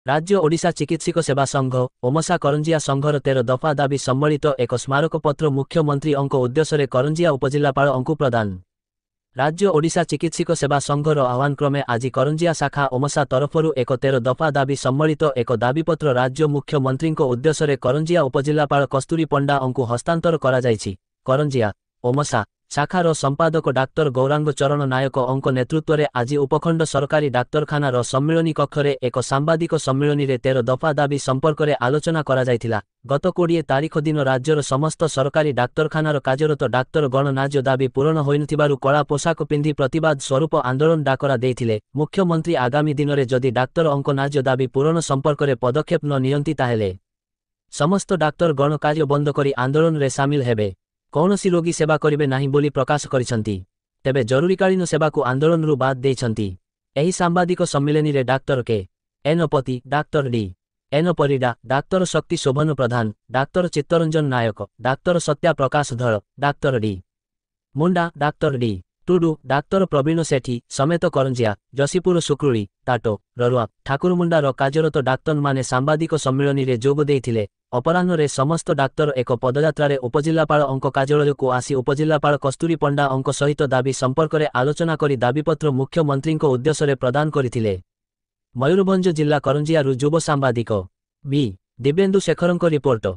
राज्य ओडिशा चिकित्सक सेवा संघ ओमसा करंजिया संघर 13 दफा दाबी सम्मिलित एक स्मारकपत्र मुख्यमंत्री अंक उद्देश्य करंजिया उपजिल्लापाल अंकु प्रदान। राज्य ओडिशा चिकित्सक सेवा संघर आह्वान क्रमे आज करंजिया शाखा ओमसा तरफरु एक 13 दफा दाबी सम्मिलित एक दाबीपत्र राज्य मुख्यमंत्री उद्देश्य करंजिया उपजिल्लापाल कस्तूरी पंडा अंकु हस्तांतर करा जायछि। करंजिया ओमसा शाखार संपादक डाक्टर गौरांग चरण नायक अंक नेतृत्व में आज उपखंड सरकारी डाक्तरखानार सम्मिलनी कक्षरे एक सांबादिक सम्मिलनी रे 13 दफा दाबी संपर्क में आलोचना करा जायथिला। गत 20 तारीख दिन राज्यर समस्त सरकारी डाक्तरखानार कार्यरत डाक्तर गण नाज दाबी पूरण होइनथिबारु कला पोशाक पिंधि प्रतिवाद स्वरूप आंदोलन डाकरा देइथिले। मुख्यमंत्री आगामी दिन में जदि डाक्तर अंक नाज दाबी पूरण संपर्क में पदक्षेप न नियंती ताहेले समस्त डाक्तर गण कार्य बंद करी आंदोलन रे सामिल हेबे। कौनसी रोगी सेवा करिबे नाही बोली प्रकाश करिसंती। तेबे जरूरीकालीन सेवा को आंदोलन रु बाद देइछंती। एही सांबादिक सम्मिलनी रे डाक्तर के एन पति, डाक्तर डी एन परिडा, डाक्तर शक्ति शोभन प्रधान, डाक्तर चित्तरंजन नायक, डाक्तर सत्या प्रकाश धळ, डाक्तर डी मुंडा, डाक्तर डी टुडू, डाक्तर प्रवीण सेठी समेत करंजिया, जसीपुर सुक्रुली, टाटो, ररुआ, ठाकुरमुंडार कार्यरत डाक्तर माने सांबादिक सम्मिलनी रे जोग देइथिले। अपराह्न रे समस्त डाक्तर एक पदयात्रा रे उपजिल्लापाल अंक कार्यालय को आसी उपजिल्लापाल कस्तूरी पंडा अंक सहित दाबी संपर्क में आलोचना करी दाबीपत्र मुख्यमंत्री उद्देश्य प्रदान करथिले। मयूरभंज जिला करंजिया युव सांबादिक बी दिव्येन्दु शेखरंक रिपोर्ट।